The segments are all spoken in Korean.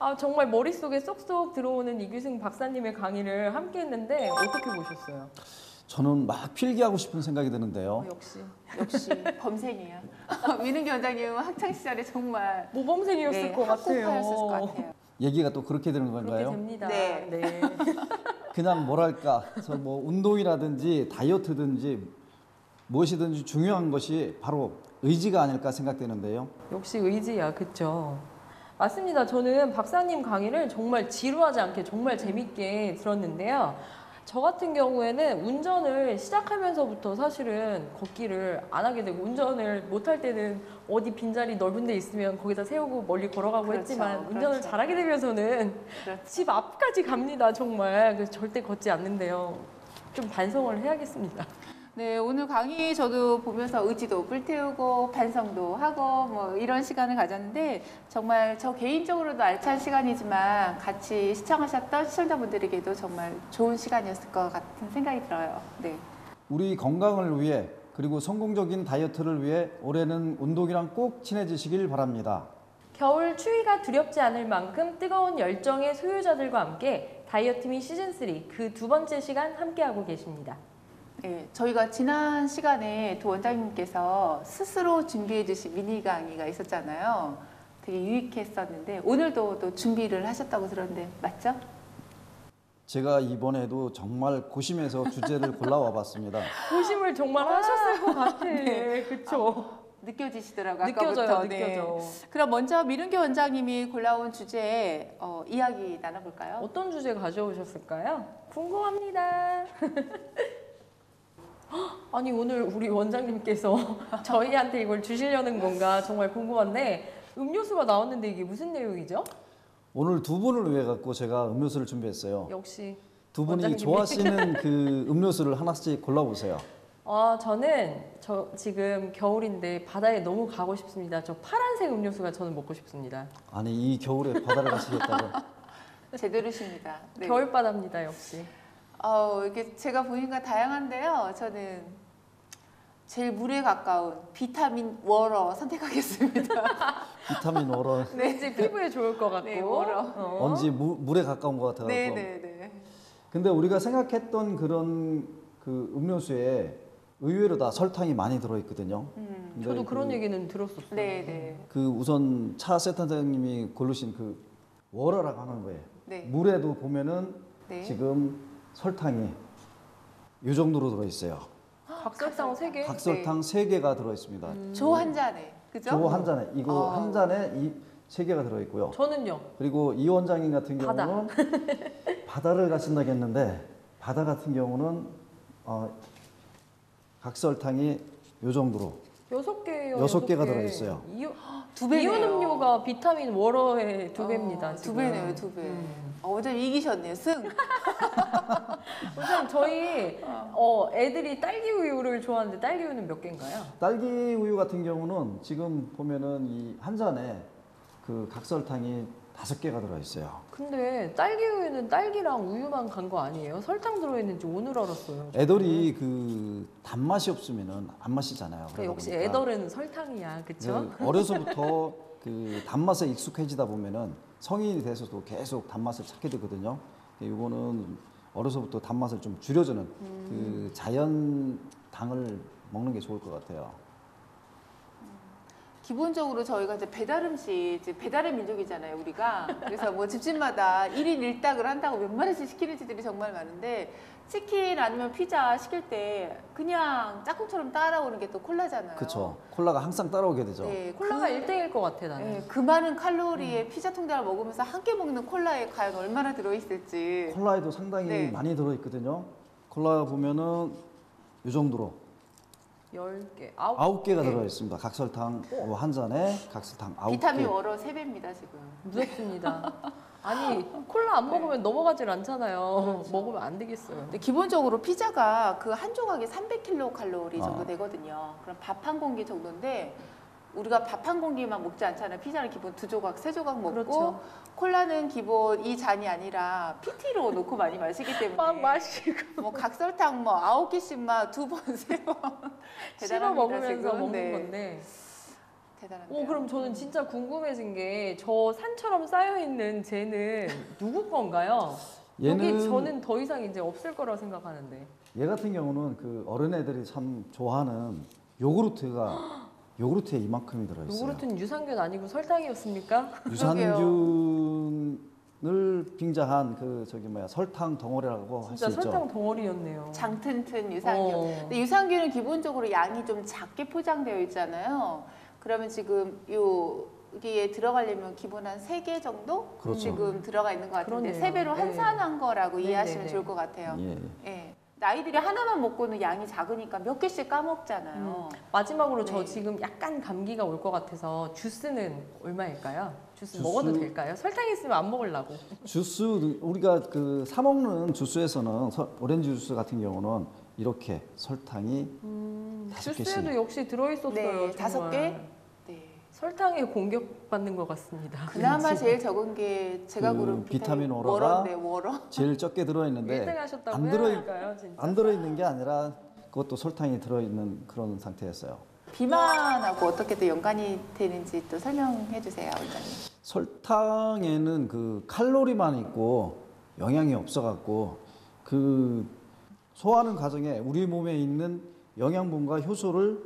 아, 정말 머릿속에 쏙쏙 들어오는 이규승 박사님의 강의를 함께 했는데 어떻게 보셨어요? 저는 막 필기하고 싶은 생각이 드는데요. 역시 범생이에요. 민은기 원장님은 학창 시절에 정말 모범생이었을 것 같아요. 학고파였을 것 같아요. 얘기가 또 그렇게 되는 그렇게 건가요? 됩니다. 네. 네. 그냥 뭐랄까, 저 뭐 운동이라든지 다이어트든지 무엇이든지 중요한 것이 바로 의지가 아닐까 생각되는데요. 역시 의지야, 그쵸? 맞습니다. 저는 박사님 강의를 정말 지루하지 않게 정말 재밌게 들었는데요. 저 같은 경우에는 운전을 시작하면서부터 사실은 걷기를 안 하게 되고, 운전을 못할 때는 어디 빈자리 넓은 데 있으면 거기다 세우고 멀리 걸어가고 그렇죠, 했지만, 그렇죠. 운전을 잘하게 되면서는 그렇죠. 집 앞까지 갑니다, 정말. 그래서 절대 걷지 않는데요. 좀 반성을 해야겠습니다. 네, 오늘 강의 저도 보면서 의지도 불태우고 반성도 하고 뭐 이런 시간을 가졌는데 정말 저 개인적으로도 알찬 시간이지만 같이 시청하셨던 시청자분들에게도 정말 좋은 시간이었을 것 같은 생각이 들어요. 네. 우리 건강을 위해 그리고 성공적인 다이어트를 위해 올해는 운동이랑 꼭 친해지시길 바랍니다. 겨울 추위가 두렵지 않을 만큼 뜨거운 열정의 소유자들과 함께 다이어트미 시즌3 그 두 번째 시간 함께하고 계십니다. 네, 저희가 지난 시간에 도 원장님께서 스스로 준비해 주신 미니 강의가 있었잖아요. 되게 유익했었는데 오늘도 또 준비를 하셨다고 들었는데 맞죠? 제가 이번에도 정말 고심해서 주제를 골라와 봤습니다. 고심을 정말 하셨을 것 같아. 네. 그쵸? 느껴지시더라고요. 느껴져요, 아까부터. 네. 느껴져. 그럼 먼저 민은기 원장님이 골라온 주제 이야기 나눠볼까요? 어떤 주제 가져오셨을까요? 궁금합니다. 아니, 오늘 우리 원장님께서 저희한테 이걸 주시려는 건가 정말 궁금한데, 음료수가 나왔는데 이게 무슨 내용이죠? 오늘 두 분을 위해 갖고 제가 음료수를 준비했어요. 역시 두 분이 원장님이. 좋아하시는 그 음료수를 하나씩 골라보세요. 저는 지금 겨울인데 바다에 너무 가고 싶습니다. 저 파란색 음료수가 저는 먹고 싶습니다. 아니 이 겨울에 바다를 가시겠다고? 제대로십니다. 네. 겨울바다입니다, 역시. 이게 제가 보니까 다양한데요. 저는 제일 물에 가까운 비타민 워러 선택하겠습니다. 비타민 워러. 왠지 피부에 좋을 것 같고. 네, 워러. 언제 물에 가까운 것 같아서. 네네네. 근데 우리가 생각했던 그런 그 음료수에 의외로 다 설탕이 많이 들어있거든요. 근데 저도 그런 얘기는 들었었어요. 네네. 그 우선 차 센터장님이 고르신 그 워러라고 하는 거예요. 네. 물에도 보면은 네. 지금 설탕이 이 정도로 들어있어요. 각설탕 3개? 각설탕 3개가 들어있습니다. 조 한 잔에 그죠? 저 한 잔에 이거 한 잔에 이 3개가 들어있고요. 저는요. 그리고 이 원장님 같은 바다. 경우는 바다를 가신다고 했는데 바다 같은 경우는 각설탕이 요 정도로 6개요. 6개가 들어있어요. 두 배네요. 이온 음료가 비타민 워러의 2배입니다. 두 배네요, 두 배. 원장님 이기셨네요, 승. 우선 저희 애들이 딸기 우유를 좋아하는데 딸기 우유는 몇 개인가요? 딸기 우유 같은 경우는 지금 보면은 이 한 잔에 그 각설탕이 5개가 들어있어요. 근데 딸기 우유는 딸기랑 우유만 간 거 아니에요? 설탕 들어있는지 오늘 알았어요. 애들이 그 단맛이 없으면은 안 마시잖아요. 그러니까 역시 보니까. 애들은 설탕이야, 그쵸? 네, 어려서부터 그 단맛에 익숙해지다 보면은 성인이 돼서도 계속 단맛을 찾게 되거든요. 이거는 어려서부터 단맛을 좀 줄여주는 그 자연 당을 먹는 게 좋을 것 같아요. 기본적으로 저희가 이제 배달 음식, 이제 배달의 민족이잖아요, 우리가. 그래서 뭐 집집마다 1인 1닭을 한다고 몇 마리씩 시키는 집들이 정말 많은데, 치킨 아니면 피자 시킬 때 그냥 짝꿍처럼 따라오는 게 또 콜라잖아요. 그렇죠. 콜라가 항상 따라오게 되죠. 네, 콜라가 1등일 것 같아, 나는. 네, 그 많은 칼로리의 피자 통닭을 먹으면서 함께 먹는 콜라에 과연 얼마나 들어있을지. 콜라에도 상당히 네. 많이 들어있거든요. 콜라 보면은 이 정도로 10개, 9개가 들어있습니다. 각설탕 한 잔에 각설탕 9개. 비타민 워러 3배입니다, 지금. 무섭습니다. 아니, 콜라 안 먹으면 넘어가질 않잖아요. 그렇죠. 먹으면 안 되겠어요. 근데 기본적으로 피자가 그 한 조각에 300kcal 정도 되거든요. 그럼 밥 한 공기 정도인데 우리가 밥 한 공기만 먹지 않잖아요. 피자는 기본 2조각, 3조각 먹고 그렇죠. 콜라는 기본 이 잔이 아니라 PT로 놓고 많이 마시기 때문에 막 마시고. 뭐 각설탕 뭐 9개씩만 2번, 3번 씹어 먹으면서 지금. 먹는 네. 건데. 대단한데요. 그럼 저는 진짜 궁금해진 게 저 산처럼 쌓여 있는 쟤는 누구 건가요? 여기 저는 더 이상 이제 없을 거라고 생각하는데. 얘 같은 경우는 그 어린애들이 참 좋아하는 요구르트에 이만큼이 들어있어요. 요구르트는 유산균 아니고 설탕이었습니까? 유산균을 빙자한 설탕 덩어리라고 할 수 진짜 있죠. 설탕 덩어리였네요. 장 튼튼 유산균. 근데 유산균은 기본적으로 양이 좀 작게 포장되어 있잖아요. 그러면 지금 여기에 들어가려면 기본 한 3개 정도 그렇죠. 지금 들어가 있는 것 같은데 그러네요. 3배로 한산한 거라고 네, 이해하시면 네, 네. 좋을 것 같아요. 예. 예. 아이들이 하나만 먹고는 양이 작으니까 몇 개씩 까먹잖아요. 마지막으로 네. 저 지금 약간 감기가 올 것 같아서 주스는 얼마일까요? 주스 먹어도 주스- 될까요? 설탕 있으면 안 먹으려고. 주스 우리가 그 사 먹는 주스에서는 오렌지 주스 같은 경우는 이렇게 설탕이 5개씩. 주스에도 역시 들어있었어요. 네, 정말. 5개. 네. 설탕에 공격받는 것 같습니다. 그나마 제일 적은 게 제가 그 고른 비타민 O로가 워러인데 워러. 제일 적게 들어있는데 1등 하셨다고 안 해야 들어 할까요, 진짜? 안 들어있는 게 아니라 그것도 설탕이 들어있는 그런 상태였어요. 비만하고 어떻게 또 연관이 되는지 또 설명해 주세요, 원장님. 설탕에는 그 칼로리만 있고 영양이 없어갖고 그 소화하는 과정에 우리 몸에 있는 영양분과 효소를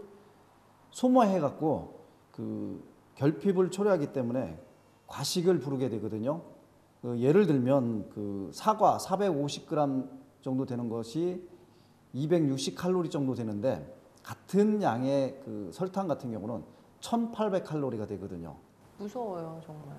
소모해갖고 그 결핍을 초래하기 때문에 과식을 부르게 되거든요. 그 예를 들면 그 사과 450g 정도 되는 것이 260칼로리 정도 되는데 같은 양의 그 설탕 같은 경우는 1800칼로리가 되거든요. 무서워요, 정말.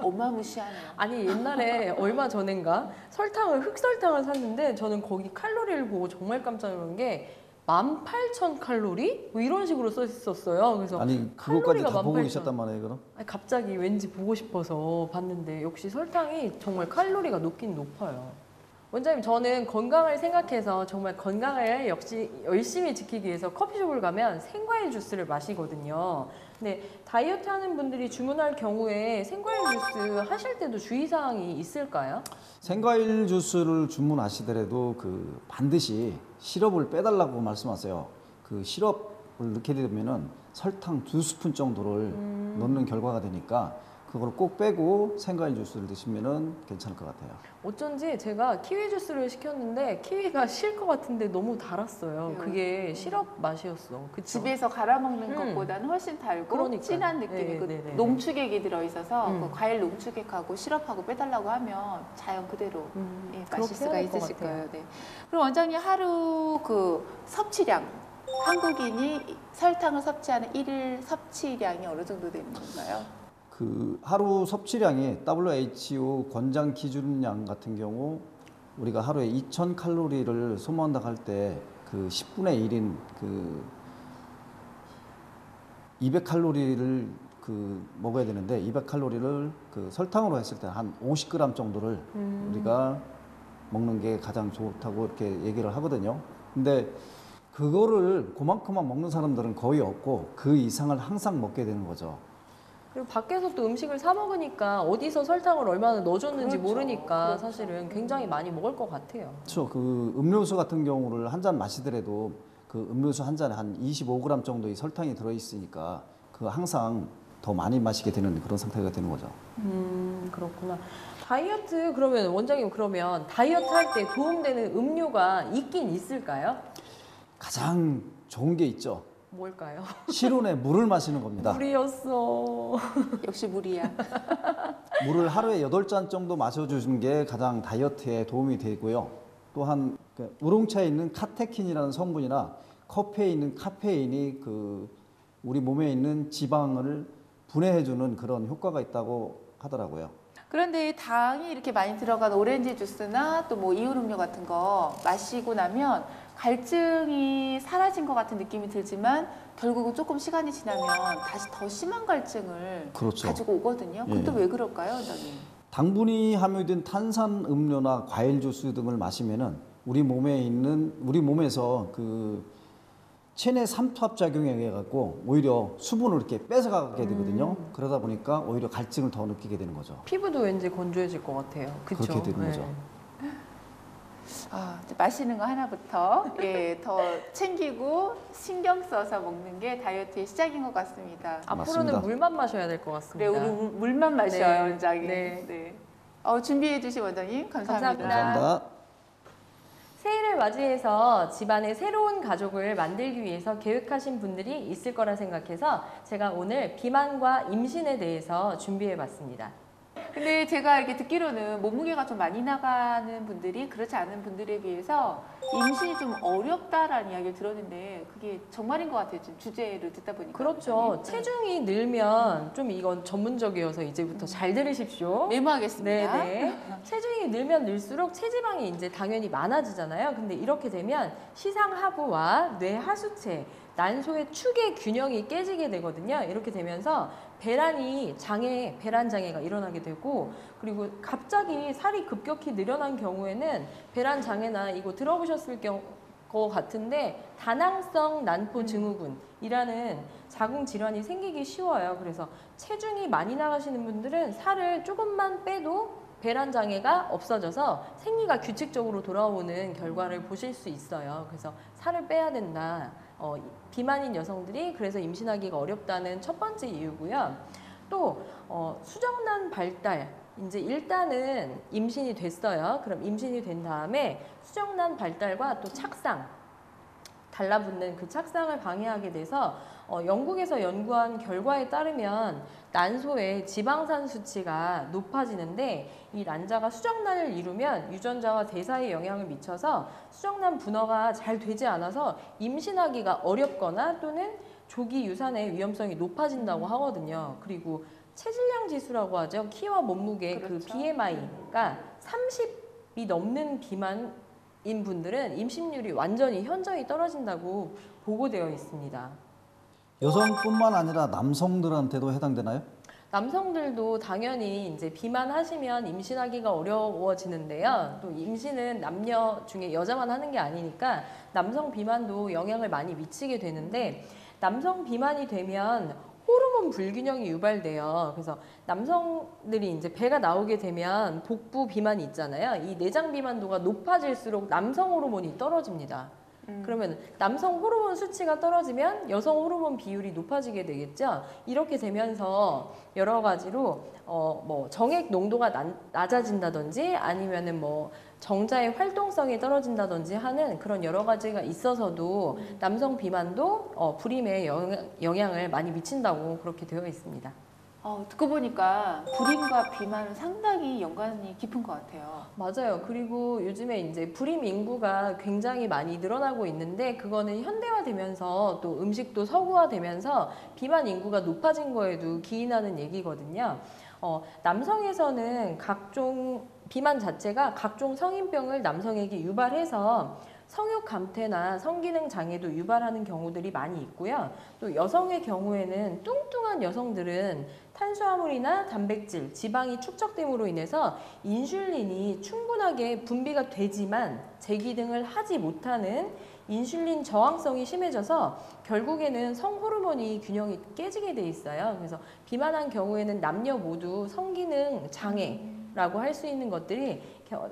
어마무시하네요. 아니 옛날에 얼마 전인가 흑설탕을 샀는데 저는 거기 칼로리를 보고 정말 깜짝 놀란 게 18,000칼로리? 뭐 이런 식으로 써 있었어요. 그래서 아니 그것까지 다 보고 18,000. 계셨단 말이에요, 그럼? 아니, 갑자기 왠지 보고 싶어서 봤는데 역시 설탕이 정말 칼로리가 높긴 높아요. 원장님, 저는 건강을 생각해서 정말 건강을 역시 열심히 지키기 위해서 커피숍을 가면 생과일 주스를 마시거든요. 근데 다이어트 하는 분들이 주문할 경우에 생과일 주스 하실 때도 주의사항이 있을까요? 생과일 주스를 주문하시더라도 그 반드시 시럽을 빼달라고 말씀하세요. 그 시럽을 넣게 되면은 설탕 2스푼 정도를 넣는 결과가 되니까 그걸 꼭 빼고 생과일 주스를 드시면은 괜찮을 것 같아요. 어쩐지 제가 키위 주스를 시켰는데 키위가 실 것 같은데 너무 달았어요. 그게 시럽 맛이었어. 그쵸? 집에서 갈아 먹는 것보다는 훨씬 달고 그러니까요. 진한 느낌이 네, 그 네, 네, 농축액이 들어있어서 음. 그 과일 농축액하고 시럽하고 빼달라고 하면 자연 그대로 예, 그렇게 마실 수가 해야 될것 있으실 같아요. 거예요. 네. 그럼 원장님 하루 그 섭취량 한국인이 설탕을 섭취하는 일일 섭취량이 어느 정도 되는 건가요? 그 하루 섭취량이 WHO 권장 기준량 같은 경우 우리가 하루에 2000칼로리를 소모한다고 할 때 그 10분의 1인 그 200칼로리를 그 먹어야 되는데 200칼로리를 그 설탕으로 했을 때 한 50g 정도를 우리가 먹는 게 가장 좋다고 이렇게 얘기를 하거든요. 근데 그거를 그만큼만 먹는 사람들은 거의 없고 그 이상을 항상 먹게 되는 거죠. 그리고 밖에서 또 음식을 사 먹으니까 어디서 설탕을 얼마나 넣어줬는지 그렇죠. 모르니까 그렇죠. 사실은 굉장히 많이 먹을 것 같아요. 그렇죠. 그 음료수 같은 경우를 한 잔 마시더라도 그 음료수 한 잔에 한 25g 정도의 설탕이 들어있으니까 그 항상 더 많이 마시게 되는 그런 상태가 되는 거죠. 그렇구나. 다이어트 그러면 원장님 그러면 다이어트 할 때 도움되는 음료가 있긴 있을까요? 가장 좋은 게 있죠. 뭘까요? 실온에 물을 마시는 겁니다. 물이었어. 역시 물이야. 물을 하루에 8잔 정도 마셔주는 게 가장 다이어트에 도움이 되고요. 또한 그 우롱차에 있는 카테킨이라는 성분이나 커피에 있는 카페인이 그 우리 몸에 있는 지방을 분해해주는 그런 효과가 있다고 하더라고요. 그런데 당이 이렇게 많이 들어간 오렌지 주스나 또 뭐 이온 음료 같은 거 마시고 나면 갈증이 사라진 것 같은 느낌이 들지만 결국은 조금 시간이 지나면 다시 더 심한 갈증을 그렇죠. 가지고 오거든요. 예. 그것도 왜 그럴까요, 원장님? 당분이 함유된 탄산 음료나 과일 주스 등을 마시면은 우리 몸에서 그 체내 삼투압 작용에 의해 갖고 오히려 수분을 이렇게 뺏어가게 되거든요. 그러다 보니까 오히려 갈증을 더 느끼게 되는 거죠. 피부도 왠지 건조해질 것 같아요. 그쵸? 그렇게 되는 거죠. 마시는 거 하나부터 더 챙기고 신경 써서 먹는 게 다이어트의 시작인 것 같습니다. 앞으로는 맞습니다. 물만 마셔야 될 것 네, 같습니다. 우리 물만 마셔요, 네. 원장님. 네. 네. 준비해 주신 원장님 감사합니다. 감사합니다. 새해를 맞이해서 집안에 새로운 가족을 만들기 위해서 계획하신 분들이 있을 거라 생각해서 제가 오늘 비만과 임신에 대해서 준비해 봤습니다. 근데 제가 이렇게 듣기로는 몸무게가 좀 많이 나가는 분들이 그렇지 않은 분들에 비해서 임신이 좀 어렵다라는 이야기를 들었는데 그게 정말인 것 같아요. 지금 주제를 듣다 보니까. 그렇죠. 원장님. 체중이 늘면 좀 이건 전문적이어서 이제부터 잘 들으십시오. 메모하겠습니다. 네네. 체중이 늘면 늘수록 체지방이 이제 당연히 많아지잖아요. 근데 이렇게 되면 시상하부와 뇌하수체, 난소의 축의 균형이 깨지게 되거든요. 이렇게 되면서 배란 장애가 일어나게 되고, 그리고 갑자기 살이 급격히 늘어난 경우에는 배란 장애나 이거 들어보셨을 것 같은데 다낭성 난포 증후군이라는 자궁 질환이 생기기 쉬워요. 그래서 체중이 많이 나가시는 분들은 살을 조금만 빼도 배란 장애가 없어져서 생리가 규칙적으로 돌아오는 결과를 보실 수 있어요. 그래서 살을 빼야 된다. 비만인 여성들이 그래서 임신하기가 어렵다는 첫 번째 이유고요. 또 수정란 발달. 이제 일단은 임신이 됐어요. 그럼 임신이 된 다음에 수정란 발달과 또 착상, 달라붙는 그 착상을 방해하게 돼서 영국에서 연구한 결과에 따르면 난소의 지방산 수치가 높아지는데 이 난자가 수정란을 이루면 유전자와 대사에 영향을 미쳐서 수정란 분화가 잘 되지 않아서 임신하기가 어렵거나 또는 조기 유산의 위험성이 높아진다고 하거든요. 그리고 체질량 지수라고 하죠. 키와 몸무게 그 그렇죠. BMI가 30이 넘는 비만인 분들은 임신율이 완전히 현저히 떨어진다고 보고되어 있습니다. 여성뿐만 아니라 남성들한테도 해당되나요? 남성들도 당연히 이제 비만하시면 임신하기가 어려워지는데요. 또 임신은 남녀 중에 여자만 하는 게 아니니까 남성 비만도 영향을 많이 미치게 되는데 남성 비만이 되면 호르몬 불균형이 유발돼요. 그래서 남성들이 이제 배가 나오게 되면 복부 비만이 있잖아요. 이 내장 비만도가 높아질수록 남성 호르몬이 떨어집니다. 그러면 남성 호르몬 수치가 떨어지면 여성 호르몬 비율이 높아지게 되겠죠. 이렇게 되면서 여러 가지로 뭐 정액 농도가 낮아진다든지 아니면은 뭐 정자의 활동성이 떨어진다든지 하는 그런 여러 가지가 있어서도 남성 비만도 불임에 영향을 많이 미친다고 그렇게 되어 있습니다. 듣고 보니까 불임과 비만은 상당히 연관이 깊은 것 같아요. 맞아요. 그리고 요즘에 이제 불임 인구가 굉장히 많이 늘어나고 있는데 그거는 현대화되면서 또 음식도 서구화되면서 비만 인구가 높아진 거에도 기인하는 얘기거든요. 남성에서는 각종 비만 자체가 각종 성인병을 남성에게 유발해서 성욕 감퇴나 성기능 장애도 유발하는 경우들이 많이 있고요. 또 여성의 경우에는 뚱뚱한 여성들은 탄수화물이나 단백질, 지방이 축적됨으로 인해서 인슐린이 충분하게 분비가 되지만 재기능을 하지 못하는 인슐린 저항성이 심해져서 결국에는 성호르몬이 균형이 깨지게 돼 있어요. 그래서 비만한 경우에는 남녀 모두 성기능 장애라고 할 수 있는 것들이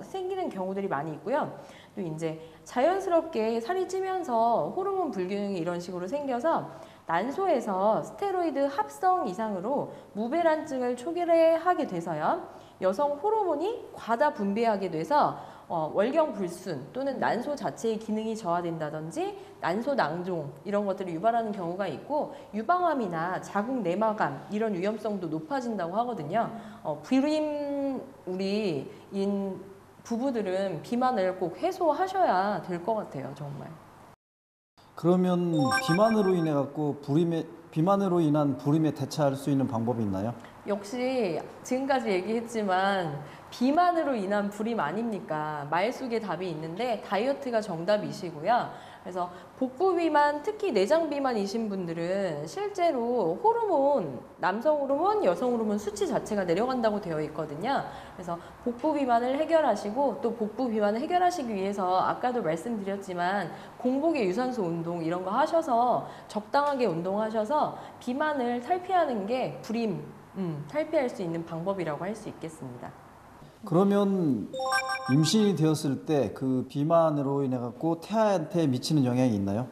생기는 경우들이 많이 있고요. 또 이제 자연스럽게 살이 찌면서 호르몬 불균형이 이런 식으로 생겨서 난소에서 스테로이드 합성 이상으로 무배란증을 초래하게 돼서요. 여성 호르몬이 과다 분비하게 돼서 월경 불순 또는 난소 자체의 기능이 저하된다든지 난소 낭종 이런 것들을 유발하는 경우가 있고 유방암이나 자궁 내막암 이런 위험성도 높아진다고 하거든요. 우리인 부부들은 비만을 꼭 해소하셔야 될 것 같아요, 정말. 그러면 비만으로 인한 불임에 대처할 수 있는 방법이 있나요? 역시 지금까지 얘기했지만 비만으로 인한 불임 아닙니까? 말 속에 답이 있는데 다이어트가 정답이시고요. 그래서 복부 비만, 특히 내장 비만이신 분들은 실제로 호르몬, 남성 호르몬, 여성 호르몬 수치 자체가 내려간다고 되어 있거든요. 그래서 복부 비만을 해결하시고 또 복부 비만을 해결하시기 위해서 아까도 말씀드렸지만 공복에 유산소 운동 이런 거 하셔서 적당하게 운동하셔서 비만을 탈피하는 게 불임 탈피할 수 있는 방법이라고 할 수 있겠습니다. 그러면 임신이 되었을 때 그 비만으로 인해 갖고 태아한테 미치는 영향이 있나요?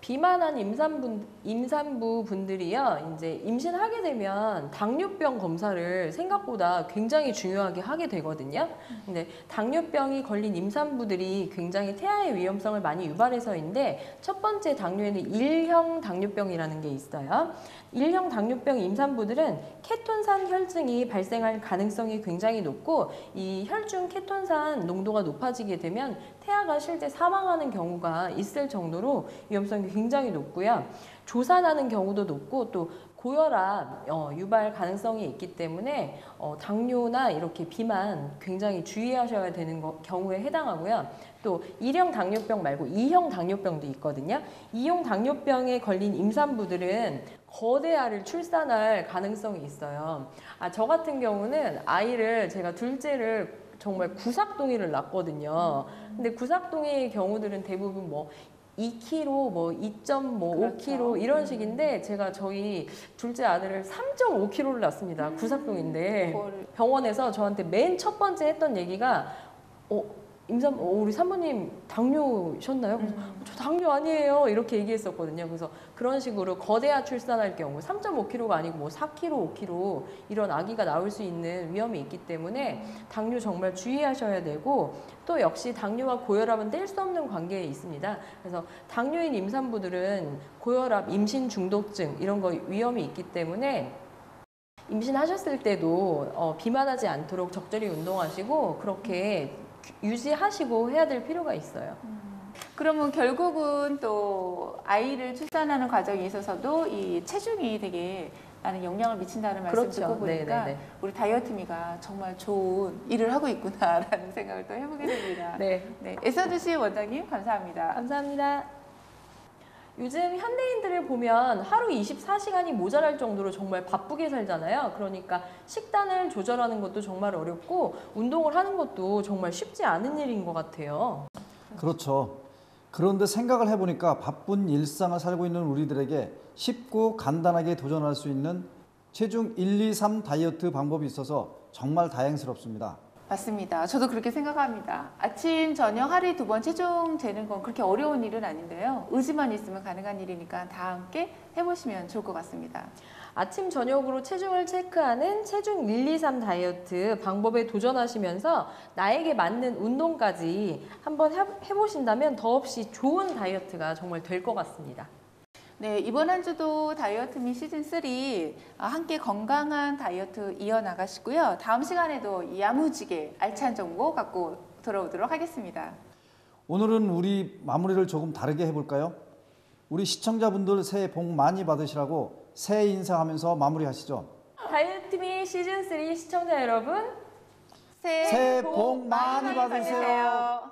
비만한 임산부 분들이요, 이제 임신하게 되면 당뇨병 검사를 생각보다 굉장히 중요하게 하게 되거든요. 근데 당뇨병이 걸린 임산부들이 굉장히 태아의 위험성을 많이 유발해서인데, 첫 번째 당뇨에는 1형 당뇨병이라는 게 있어요. 1형 당뇨병 임산부들은 케톤산 혈증이 발생할 가능성이 굉장히 높고, 이 혈중 케톤산 농도가 높아지게 되면 태아가 실제 사망하는 경우가 있을 정도로 위험성이 굉장히 높고요. 조산하는 경우도 높고, 또 고혈압 유발 가능성이 있기 때문에 당뇨나 이렇게 비만 굉장히 주의하셔야 되는 경우에 해당하고요. 또 1형 당뇨병 말고 2형 당뇨병도 있거든요. 2형 당뇨병에 걸린 임산부들은 거대아를 출산할 가능성이 있어요. 저 같은 경우는 제가 둘째를 정말 구삭동이를 낳았거든요. 근데 구삭동이의 경우들은 대부분 뭐 2kg, 뭐 2.5kg 그렇죠. 이런 식인데, 제가 저희 둘째 아들을 3.5kg를 낳았습니다. 구삭동인데 병원에서 저한테 맨 첫 번째 했던 얘기가 우리 사모님 당뇨셨나요? 그래서 저 당뇨 아니에요, 이렇게 얘기했었거든요. 그래서 그런 식으로 거대아 출산할 경우 3.5kg가 아니고 뭐 4kg, 5kg 이런 아기가 나올 수 있는 위험이 있기 때문에 당뇨 정말 주의하셔야 되고, 또 역시 당뇨와 고혈압은 뗄 수 없는 관계에 있습니다. 그래서 당뇨인 임산부들은 고혈압, 임신 중독증 이런 거 위험이 있기 때문에 임신하셨을 때도 비만하지 않도록 적절히 운동하시고 그렇게 유지하시고 해야 될 필요가 있어요. 그러면 결국은 또 아이를 출산하는 과정에 있어서도 이 체중이 되게 많은 영향을 미친다는 말씀 그렇죠. 듣고 보니까 네네네. 우리 다이어트미가 정말 좋은 일을 하고 있구나라는 생각을 또 해보게 됩니다. 네. 네, 애써주신 원장님 감사합니다. 감사합니다. 요즘 현대인들을 보면 하루 24시간이 모자랄 정도로 정말 바쁘게 살잖아요. 그러니까 식단을 조절하는 것도 정말 어렵고 운동을 하는 것도 정말 쉽지 않은 일인 것 같아요. 그렇죠. 그런데 생각을 해보니까 바쁜 일상을 살고 있는 우리들에게 쉽고 간단하게 도전할 수 있는 체중 1, 2, 3 다이어트 방법이 있어서 정말 다행스럽습니다. 맞습니다. 저도 그렇게 생각합니다. 아침, 저녁 하루에 2번 체중 재는 건 그렇게 어려운 일은 아닌데요. 의지만 있으면 가능한 일이니까 다 함께 해보시면 좋을 것 같습니다. 아침, 저녁으로 체중을 체크하는 체중 1, 2, 3 다이어트 방법에 도전하시면서 나에게 맞는 운동까지 한번 해보신다면 더없이 좋은 다이어트가 정말 될 것 같습니다. 네, 이번 한 주도 다이어트미 시즌3 함께 건강한 다이어트 이어나가시고요. 다음 시간에도 야무지게 알찬 정보 갖고 돌아오도록 하겠습니다. 오늘은 우리 마무리를 조금 다르게 해볼까요? 우리 시청자분들 새해 복 많이 받으시라고 새해 인사하면서 마무리하시죠. 다이어트미 시즌3 시청자 여러분, 새해 복 많이 받으세요.